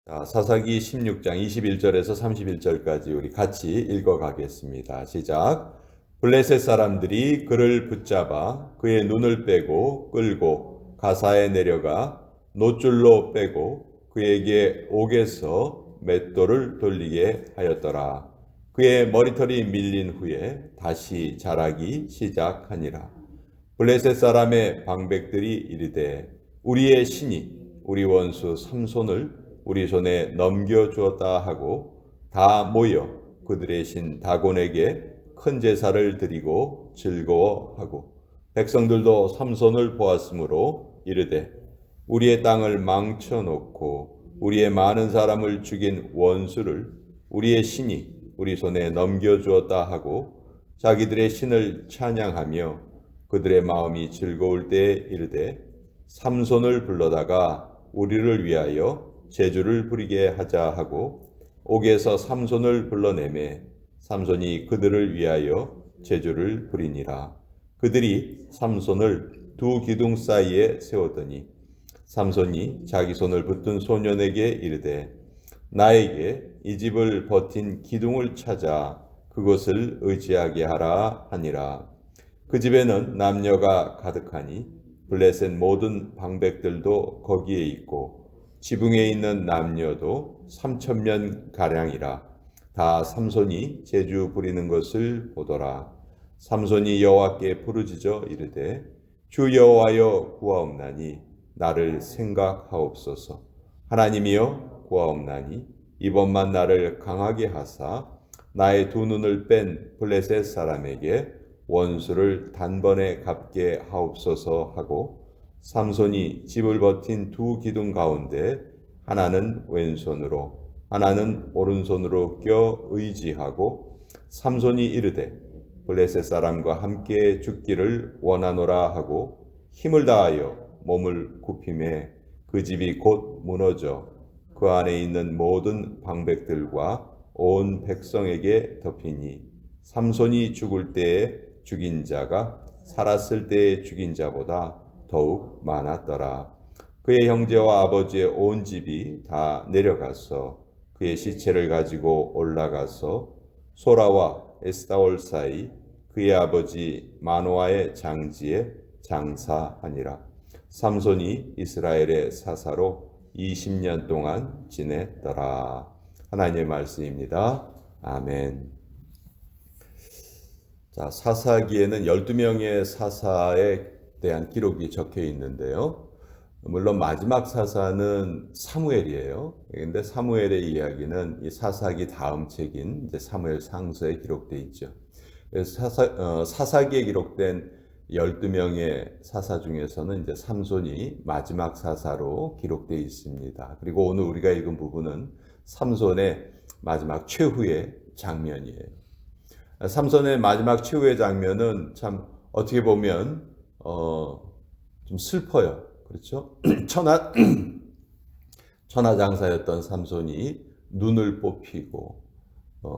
사사기 16장 21절에서 31절까지 우리 같이 읽어가겠습니다. 시작. 블레셋 사람들이 그를 붙잡아 그의 눈을 빼고 끌고 가사에 내려가 노줄로 빼고 그에게 옥에서 맷돌을 돌리게 하였더라. 그의 머리털이 밀린 후에 다시 자라기 시작하니라. 블레셋 사람의 방백들이 이르되 우리의 신이 우리 원수 삼손을 우리 손에 넘겨주었다 하고 다 모여 그들의 신 다곤에게 큰 제사를 드리고 즐거워하고 백성들도 삼손을 보았으므로 이르되 우리의 땅을 망쳐놓고 우리의 많은 사람을 죽인 원수를 우리의 신이 우리 손에 넘겨주었다 하고 자기들의 신을 찬양하며 그들의 마음이 즐거울 때에 이르되 삼손을 불러다가 우리를 위하여 제주를 부리게 하자 하고 옥에서 삼손을 불러내매 삼손이 그들을 위하여 제주를 부리니라. 그들이 삼손을 두 기둥 사이에 세웠더니 삼손이 자기 손을 붙든 소년에게 이르되 나에게 이 집을 버틴 기둥을 찾아 그것을 의지하게 하라 하니라. 그 집에는 남녀가 가득하니 블레셋 모든 방백들도 거기에 있고 지붕에 있는 남녀도 3,000명 가량이라. 다 삼손이 제주 부리는 것을 보더라. 삼손이 여호와께 부르짖어 이르되 주 여호와여 구하옵나니 나를 생각하옵소서. 하나님이여 구하옵나니 이번만 나를 강하게 하사 나의 두 눈을 뺀 블레셋 사람에게 원수를 단번에 갚게 하옵소서 하고 삼손이 집을 버틴 두 기둥 가운데 하나는 왼손으로 하나는 오른손으로 껴 의지하고 삼손이 이르되 블레셋 사람과 함께 죽기를 원하노라 하고 힘을 다하여 몸을 굽히매 그 집이 곧 무너져 그 안에 있는 모든 방백들과 온 백성에게 덮이니 삼손이 죽을 때에 죽인 자가 살았을 때에 죽인 자보다 더욱 많았더라. 그의 형제와 아버지의 온 집이 다 내려가서 그의 시체를 가지고 올라가서 소라와 에스타올 사이 그의 아버지 마노아의 장지에 장사하니라. 삼손이 이스라엘의 사사로 20년 동안 지냈더라. 하나님의 말씀입니다. 아멘. 자, 사사기에는 12명의 사사에 대한 기록이 적혀 있는데요. 물론 마지막 사사는 사무엘이에요. 그런데 사무엘의 이야기는 이 사사기 다음 책인 이제 사무엘 상서에 기록되어 있죠. 그래서 사사기에 기록된 12명의 사사 중에서는 이제 삼손이 마지막 사사로 기록되어 있습니다. 그리고 오늘 우리가 읽은 부분은 삼손의 마지막 최후의 장면이에요. 삼손의 마지막 최후의 장면은 참 어떻게 보면 좀 슬퍼요. 그렇죠? 천하장사였던 삼손이 눈을 뽑히고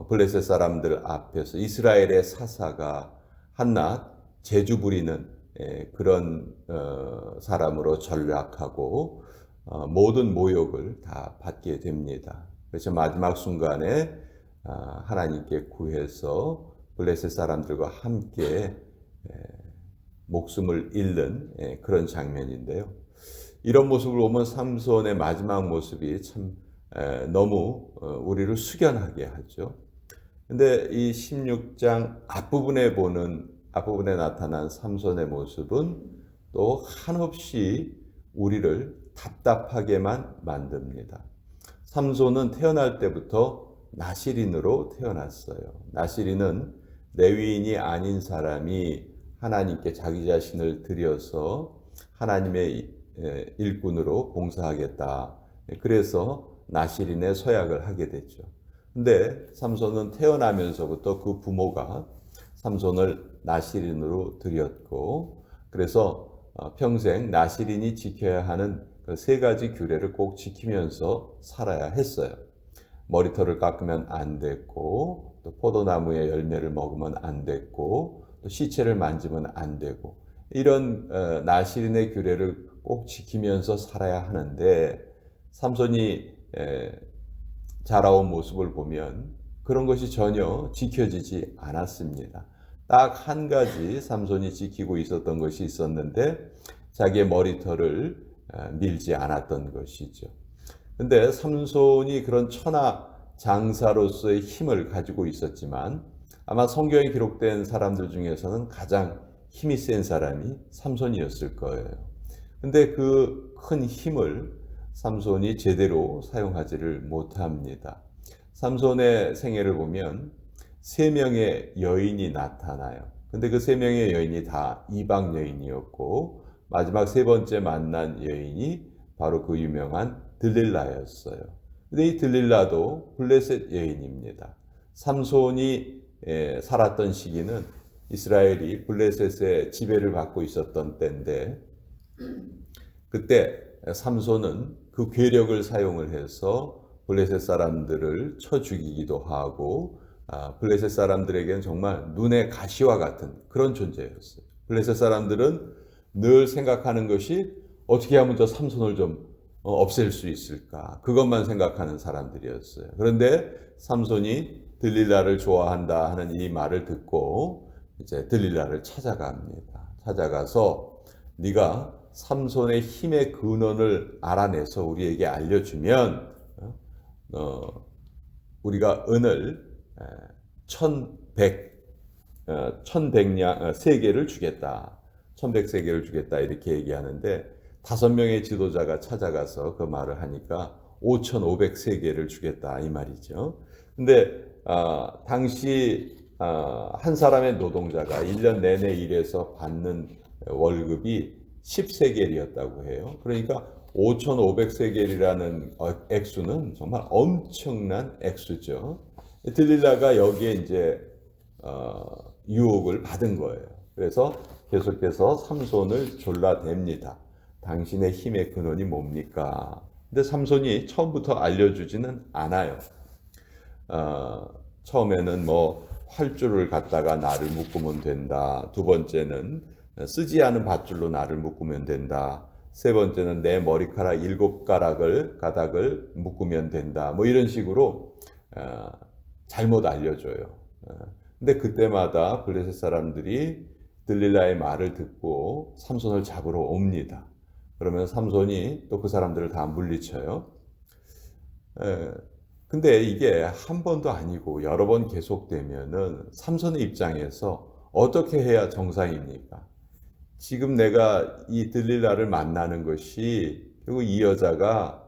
블레셋 사람들 앞에서 이스라엘의 사사가 한낱 제주 부리는 그런 사람으로 전락하고 모든 모욕을 다 받게 됩니다. 그래서 마지막 순간에 하나님께 구해서 블레셋 사람들과 함께 목숨을 잃는 그런 장면인데요. 이런 모습을 보면 삼손의 마지막 모습이 참 너무 우리를 숙연하게 하죠. 근데 이 16장 앞부분에 나타난 삼손의 모습은 또 한없이 우리를 답답하게만 만듭니다. 삼손은 태어날 때부터 나실인으로 태어났어요. 나실인은 레위인이 아닌 사람이 하나님께 자기 자신을 드려서 하나님의 일꾼으로 봉사하겠다. 그래서 나실인의 서약을 하게 됐죠. 근데 삼손은 태어나면서부터 그 부모가 삼손을 나실인으로 드렸고, 그래서 평생 나실인이 지켜야 하는 그 세 가지 규례를 꼭 지키면서 살아야 했어요. 머리털을 깎으면 안 됐고, 또 포도나무의 열매를 먹으면 안 됐고, 또 시체를 만지면 안 되고, 이런 나실인의 규례를 꼭 지키면서 살아야 하는데 삼손이 자라온 모습을 보면 그런 것이 전혀 지켜지지 않았습니다. 딱 한 가지 삼손이 지키고 있었던 것이 있었는데 자기의 머리털을 밀지 않았던 것이죠. 근데 삼손이 그런 천하 장사로서의 힘을 가지고 있었지만 아마 성경에 기록된 사람들 중에서는 가장 힘이 센 사람이 삼손이었을 거예요. 근데 그 큰 힘을 삼손이 제대로 사용하지를 못합니다. 삼손의 생애를 보면 세 명의 여인이 나타나요. 근데 그 세 명의 여인이 다 이방 여인이었고 마지막 세 번째 만난 여인이 바로 그 유명한 들릴라였어요. 근데 이 들릴라도 블레셋 여인입니다. 삼손이 살았던 시기는 이스라엘이 블레셋의 지배를 받고 있었던 때인데 그때 삼손은 그 괴력을 사용을 해서 블레셋 사람들을 쳐 죽이기도 하고 블레셋 사람들에게는 정말 눈의 가시와 같은 그런 존재였어요. 블레셋 사람들은 늘 생각하는 것이 어떻게 하면 저 삼손을 좀 없앨 수 있을까 그것만 생각하는 사람들이었어요. 그런데 삼손이 들릴라를 좋아한다 하는 이 말을 듣고 이제 들릴라를 찾아갑니다. 찾아가서 네가 삼손의 힘의 근원을 알아내서 우리에게 알려주면 우리가 은을 1100세계를 주겠다. 1100세계를 주겠다 이렇게 얘기하는데 5명의 지도자가 찾아가서 그 말을 하니까 5500세계를 주겠다 이 말이죠. 근데 당시 한 사람의 노동자가 1년 내내 일해서 받는 월급이 10세겔이었다고 해요. 그러니까 5,500세겔이라는 액수는 정말 엄청난 액수죠. 들릴라가 여기에 이제 유혹을 받은 거예요. 그래서 계속해서 삼손을 졸라댑니다. 당신의 힘의 근원이 뭡니까? 근데 삼손이 처음부터 알려주지는 않아요. 처음에는 뭐 활줄을 갖다가 나를 묶으면 된다. 두 번째는 쓰지 않은 밧줄로 나를 묶으면 된다. 세 번째는 내 머리카락 7가닥을 묶으면 된다. 뭐 이런 식으로 잘못 알려줘요. 근데 그때마다 블레셋 사람들이 들릴라의 말을 듣고 삼손을 잡으러 옵니다. 그러면 삼손이 또 그 사람들을 다 물리쳐요. 근데 이게 한 번도 아니고 여러 번 계속되면은 삼손의 입장에서 어떻게 해야 정상입니까? 지금 내가 이 들릴라를 만나는 것이 결국 이 여자가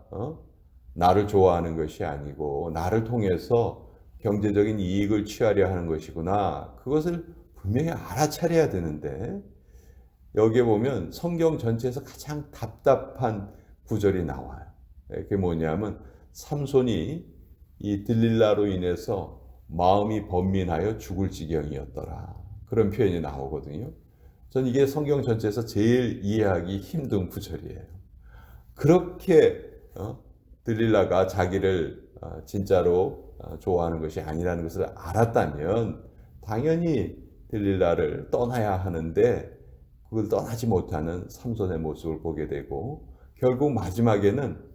나를 좋아하는 것이 아니고 나를 통해서 경제적인 이익을 취하려 하는 것이구나. 그것을 분명히 알아차려야 되는데 여기에 보면 성경 전체에서 가장 답답한 구절이 나와요. 그게 뭐냐면 삼손이 이 들릴라로 인해서 마음이 번민하여 죽을 지경이었더라. 그런 표현이 나오거든요. 전 이게 성경 전체에서 제일 이해하기 힘든 구절이에요. 그렇게 들릴라가 자기를 진짜로 좋아하는 것이 아니라는 것을 알았다면 당연히 들릴라를 떠나야 하는데 그걸 떠나지 못하는 삼손의 모습을 보게 되고 결국 마지막에는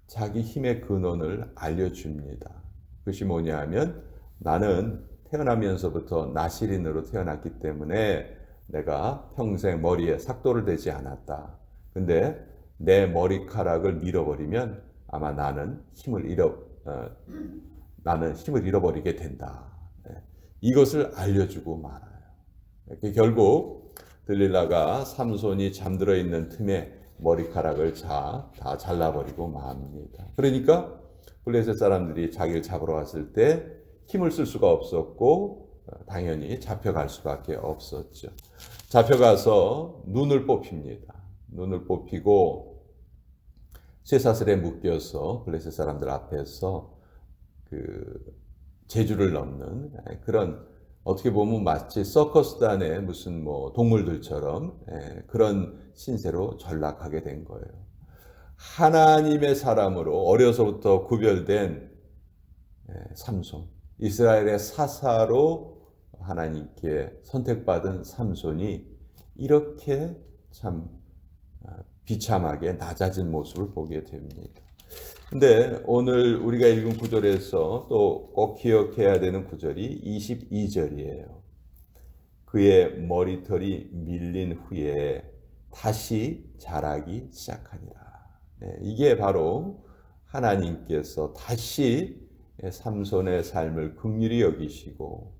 자기 힘의 근원을 알려줍니다. 그것이 뭐냐 하면 나는 태어나면서부터 나실인으로 태어났기 때문에 내가 평생 머리에 삭도를 대지 않았다. 근데 내 머리카락을 밀어버리면 아마 나는 힘을 잃어버리게 된다. 이것을 알려주고 말아요. 결국 들릴라가 삼손이 잠들어 있는 틈에 머리카락을 다 잘라버리고 맙니다. 그러니까 블레셋 사람들이 자기를 잡으러 갔을 때 힘을 쓸 수가 없었고 당연히 잡혀갈 수밖에 없었죠. 잡혀가서 눈을 뽑힙니다. 눈을 뽑히고 쇠사슬에 묶여서 블레셋 사람들 앞에서 그 제주를 넘는 그런 어떻게 보면 마치 서커스단의 무슨 뭐 동물들처럼 그런 신세로 전락하게 된 거예요. 하나님의 사람으로 어려서부터 구별된 삼손, 이스라엘의 사사로 하나님께 선택받은 삼손이 이렇게 참 비참하게 낮아진 모습을 보게 됩니다. 근데 오늘 우리가 읽은 구절에서 또 꼭 기억해야 되는 구절이 22절이에요. 그의 머리털이 밀린 후에 다시 자라기 시작하니라. 네, 이게 바로 하나님께서 다시 삼손의 삶을 긍휼히 여기시고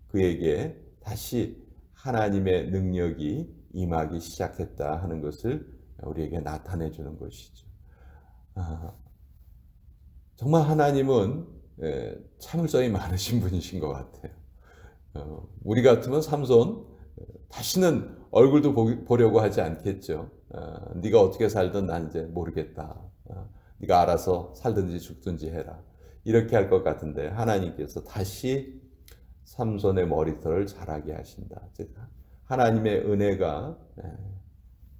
그에게 다시 하나님의 능력이 임하기 시작했다 하는 것을 우리에게 나타내 주는 것이죠. 정말 하나님은 참을성이 많으신 분이신 것 같아요. 우리 같으면 삼손 다시는 얼굴도 보려고 하지 않겠죠. 네가 어떻게 살든 난 이제 모르겠다. 네가 알아서 살든지 죽든지 해라. 이렇게 할 것 같은데 하나님께서 다시 삼손의 머리털을 자라게 하신다. 즉 하나님의 은혜가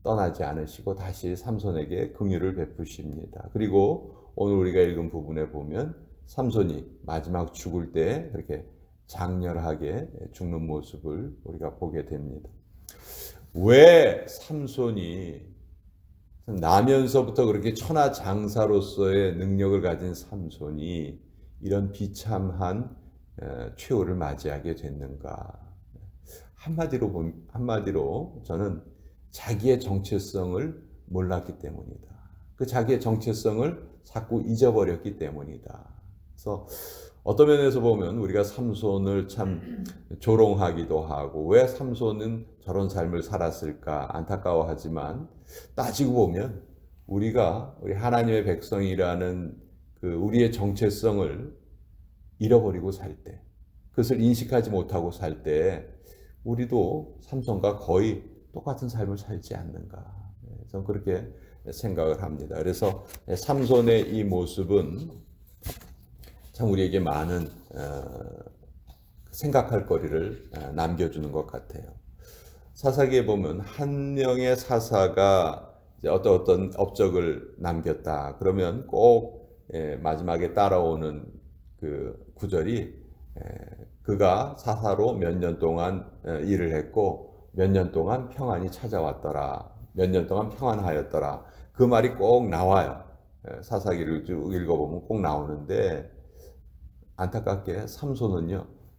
떠나지 않으시고 다시 삼손에게 긍휼을 베푸십니다. 그리고 오늘 우리가 읽은 부분에 보면 삼손이 마지막 죽을 때 그렇게 장렬하게 죽는 모습을 우리가 보게 됩니다. 왜 삼손이 나면서부터 그렇게 천하장사로서의 능력을 가진 삼손이 이런 비참한 최후를 맞이하게 됐는가? 한마디로 저는 자기의 정체성을 몰랐기 때문이다. 그 자기의 정체성을 자꾸 잊어버렸기 때문이다. 그래서 어떤 면에서 보면 우리가 삼손을 참 조롱하기도 하고 왜 삼손은 저런 삶을 살았을까 안타까워하지만 따지고 보면 우리 하나님의 백성이라는 그 우리의 정체성을 잃어버리고 살 때, 그것을 인식하지 못하고 살 때 우리도 삼손과 거의 똑같은 삶을 살지 않는가. 저는 그렇게 생각을 합니다. 그래서 삼손의 이 모습은 참 우리에게 많은 생각할 거리를 남겨주는 것 같아요. 사사기에 보면 한 명의 사사가 이제 어떤 업적을 남겼다. 그러면 꼭 마지막에 따라오는 그 구절이 그가 사사로 몇 년 동안 일을 했고 몇 년 동안 평안이 찾아왔더라. 몇 년 동안 평안하였더라. 그 말이 꼭 나와요. 사사기를 쭉 읽어보면 꼭 나오는데 안타깝게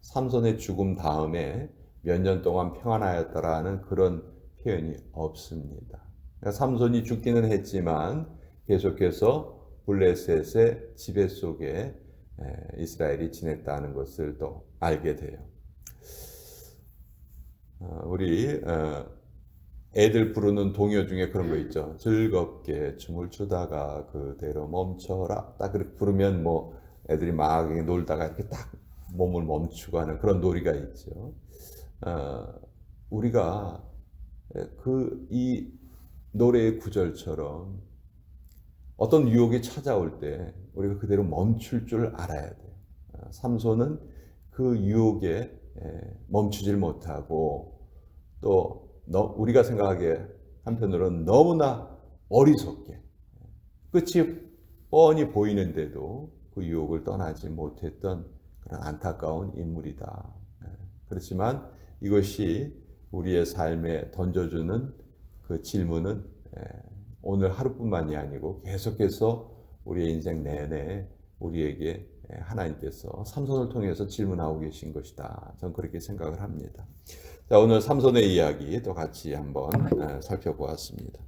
삼손의 죽음 다음에 몇 년 동안 평안하였더라는 그런 표현이 없습니다. 그러니까 삼손이 죽기는 했지만 계속해서 블레셋의 지배 속에 이스라엘이 지냈다는 것을 또 알게 돼요. 우리 애들 부르는 동요 중에 그런 거 있죠. 즐겁게 춤을 추다가 그대로 멈춰라. 딱 그렇게 부르면 뭐 애들이 막 놀다가 이렇게 딱 몸을 멈추고 하는 그런 놀이가 있죠. 우리가 이 노래의 구절처럼 어떤 유혹이 찾아올 때 우리가 그대로 멈출 줄 알아야 돼요. 삼손은 그 유혹에 멈추질 못하고 또 우리가 생각하기에 한편으로는 너무나 어리석게 끝이 뻔히 보이는데도 그 유혹을 떠나지 못했던 그런 안타까운 인물이다. 그렇지만 이것이 우리의 삶에 던져주는 그 질문은 오늘 하루뿐만이 아니고 계속해서 우리의 인생 내내 우리에게 하나님께서 삼손을 통해서 질문하고 계신 것이다. 저는 그렇게 생각을 합니다. 자, 오늘 삼손의 이야기 또 같이 한번 살펴보았습니다.